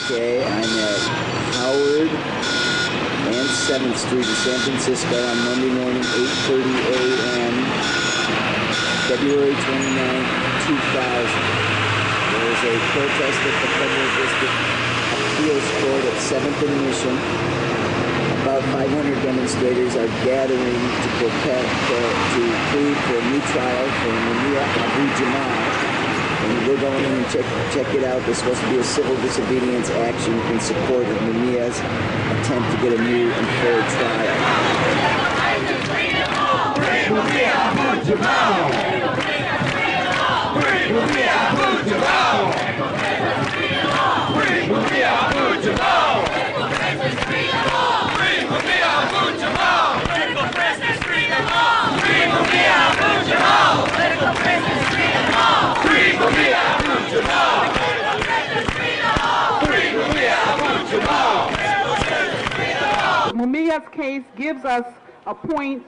Okay, I'm at Howard and 7th Street in San Francisco on Monday morning, 8:30 a.m., February 29, 2000. There was a protest at the Federal District Appeals Court at 7th and Mission. About 500 demonstrators are gathering to plead for a new trial for Mumia Abu-Jamal. And we're going in and check it out. There's supposed to be a civil disobedience action in support of Mumia's attempt to get a new and fair trial. Free Mumia Abu-Jamal! Free Mumia Abu-Jamal! Free Mumia Abu-Jamal! Free Mumia Abu-Jamal! Political prisoners, free them all! Free Mumia Abu-Jamal! Political prisoners, free them all! Free Mumia Abu-Jamal! Free Mumia Abu-Jamal! Mumia's case gives us a point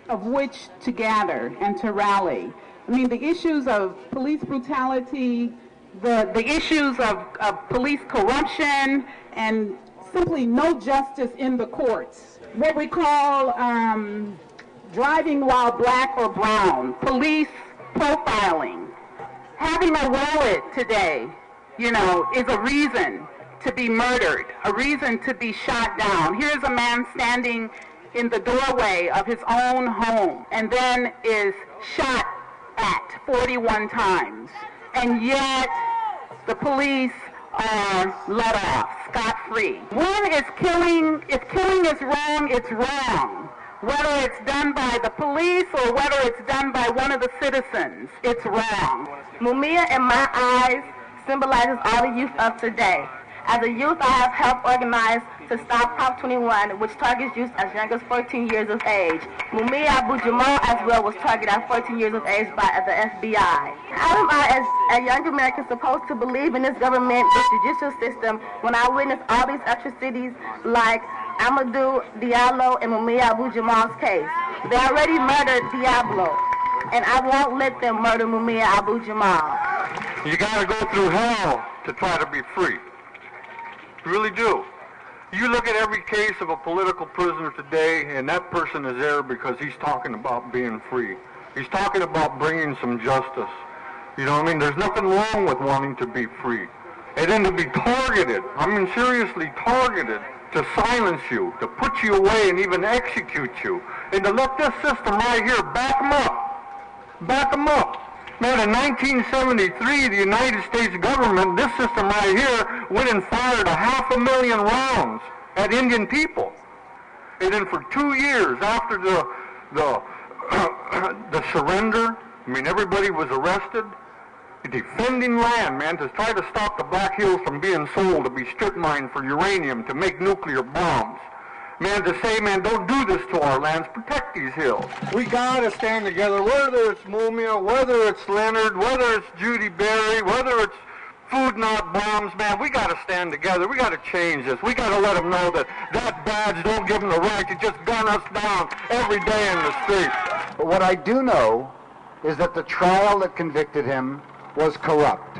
of which to gather and to rally. I mean, the issues of police brutality, the issues of police corruption, and simply no justice in the courts. What we call driving while black or brown, police profiling. Having a wallet today, you know, is a reason to be murdered, a reason to be shot down. Here's a man standing in the doorway of his own home and then is shot at 41 times. And yet the police are let off scot-free. If killing is wrong, it's wrong. Whether it's done by the police or whether it's done by one of the citizens, it's wrong. Mumia, in my eyes, symbolizes all the youth of today. As a youth, I have helped organize to stop Prop 21, which targets youth as young as 14 years of age. Mumia Abu-Jamal as well was targeted at 14 years of age by the FBI. How am I, as a young American, supposed to believe in this government, this judicial system, when I witness all these atrocities like Amadou Diallo and Mumia Abu-Jamal's case? They already murdered Diallo, and I won't let them murder Mumia Abu-Jamal. You gotta go through hell to try to be free. You really do. You look at every case of a political prisoner today, and that person is there because he's talking about being free. He's talking about bringing some justice. You know what I mean? There's nothing wrong with wanting to be free. And then to be targeted, I mean seriously targeted, to silence you, to put you away and even execute you, and to let this system right here back them up. Back them up. Man, in 1973, the United States government, this system right here, went and fired 500,000 rounds at Indian people. And then for 2 years after the surrender, I mean, everybody was arrested, defending land, man, to try to stop the Black Hills from being sold to be strip mined for uranium, to make nuclear bombs. Man, to say, man, don't do this to our lands, protect these hills. We gotta stand together, whether it's Mumia, whether it's Leonard, whether it's Judy Berry, whether it's Food Not Bombs, man, we gotta stand together. We gotta change this. We gotta let them know that that badge don't give them the right to just gun us down every day in the street. But what I do know is that the trial that convicted him was corrupt.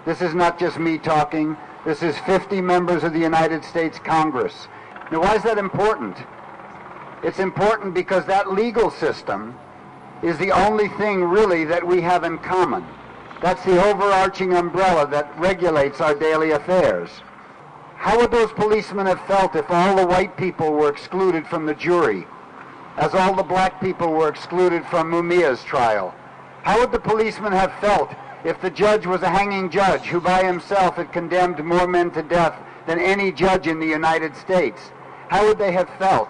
This is not just me talking. This is 50 members of the United States Congress. Now, why is that important? It's important because that legal system is the only thing really that we have in common. That's the overarching umbrella that regulates our daily affairs. How would those policemen have felt if all the white people were excluded from the jury, as all the black people were excluded from Mumia's trial? How would the policemen have felt if the judge was a hanging judge who by himself had condemned more men to death than any judge in the United States? How would they have felt?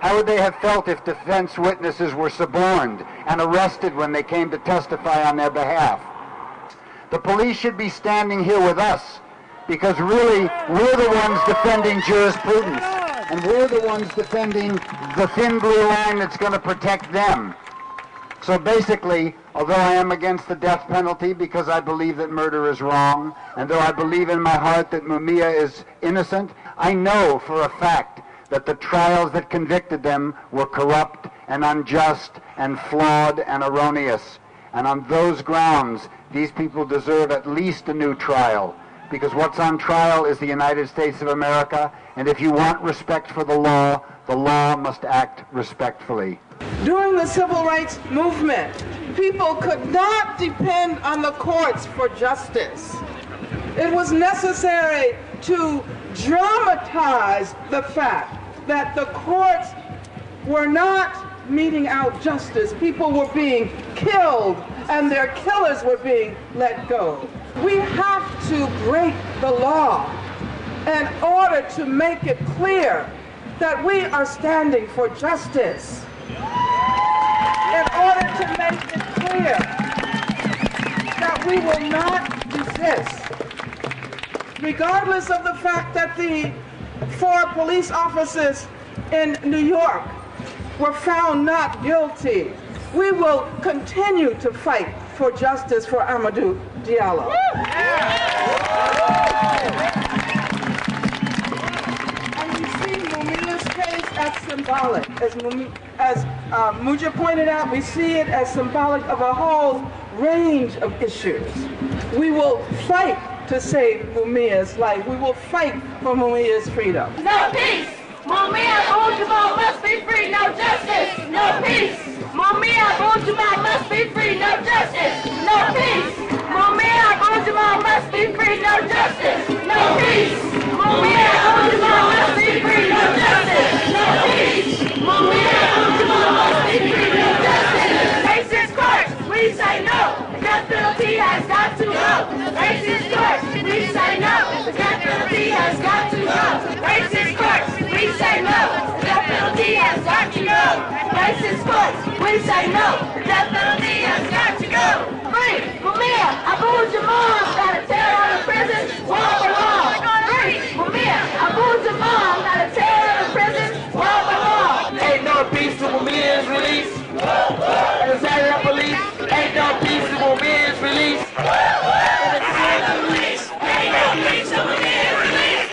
How would they have felt if defense witnesses were suborned and arrested when they came to testify on their behalf? The police should be standing here with us because really we're the ones defending jurisprudence, and we're the ones defending the thin blue line that's going to protect them. So basically, although I am against the death penalty because I believe that murder is wrong, and though I believe in my heart that Mumia is innocent, I know for a fact that the trials that convicted them were corrupt and unjust and flawed and erroneous. And on those grounds, these people deserve at least a new trial, because what's on trial is the United States of America, and if you want respect for the law must act respectfully. During the civil rights movement, people could not depend on the courts for justice. It was necessary to dramatize the fact that the courts were not meting out justice. People were being killed and their killers were being let go. We have to break the law in order to make it clear that we are standing for justice. In order to make it clear that we will not resist. Regardless of the fact that the 4 police officers in New York were found not guilty, we will continue to fight for justice for Amadou Diallo. And we see Mumia's case as symbolic. As Muja pointed out, we see it as symbolic of a whole range of issues. We will fight to save Mumia's life. We will fight for Mumia's freedom. No peace! Mumia Abdul-Jabbar must be free, no justice! No peace! Mumia Abdul-Jabbar must be free, no justice! No peace! Mumia Abdul-Jabbar must be free, no justice! No peace! Mumia Abdul-Jabbar must be free, no justice! No peace! Mumia Abdul-Jabbar must be free, no justice! Racist courts, we say no! The death penalty has got to go! Racist courts, we say no! The death penalty has got to go! Racist courts, we say no! The death penalty has got to go! Racist courts, we say no! The death penalty has got to go! Free! Mumia Abdul-Jabbar gotta tear out of prison wall by wall! Free! Mumia Abdul-Jabbar gotta tear out of prison wall by wall! Ain't no peace till Mumia's release. And the Saturday police. Ain't no peace till Mumia's release. And the Saturday police. Ain't no peace till Mumia's release.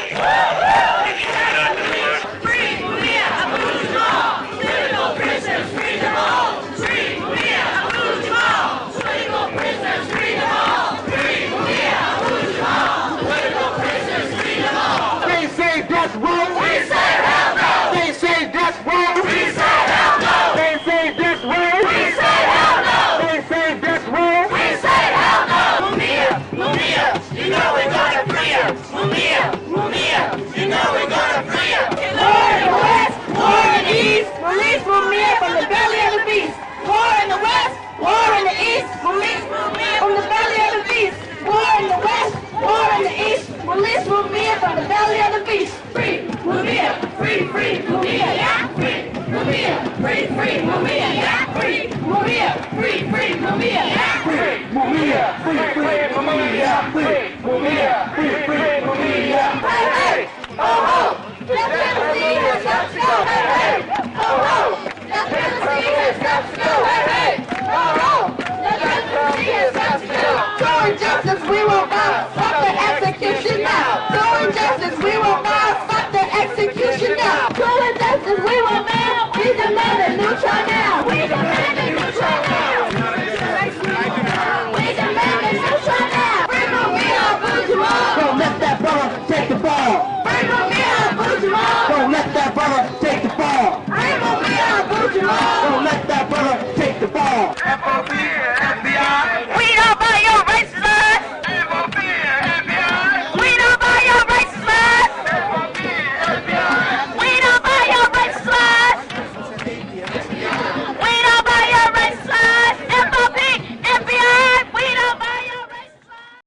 Free Mumia Abdul-Jabbar. Political prisoners, free them all. Free Mumia Abdul-Jabbar. Political prisoners, free them all. Free Mumia Abdul-Jabbar. Political prisoners, free them all. They say death row. We say hell no. They say death row. We say hell no. They say death row. We say hell no. They say death row. We say hell no. Mumia, Mumia, you know we're gonna free her. Mumia, Mumia, you know we're gonna free her. War in the west, war in the east, release Mumia from the belly of the beast. War in the west, war in the east, release Mumia from the belly of the beast. War in the west, war in the east, release Mumia from the belly of the beast. Free Mumia, free, free Mumia, yeah, free Mumia, free, free Mumia, yeah, free Mumia, free, free Mumia, yeah, free Mumia, free, free, Mumia, free, Mumia, free, free, Mumia. Hey, hey, oh, oh, death penalty has got to go, hey, hey, oh, oh, death penalty has got to go, hey, hey, oh, oh, death penalty has got to go. Doing justice, we won't bow, stop the execution now. Doing justice, we won't bow, stop the execution now. Doing justice, we won't bow, we demand a new trial.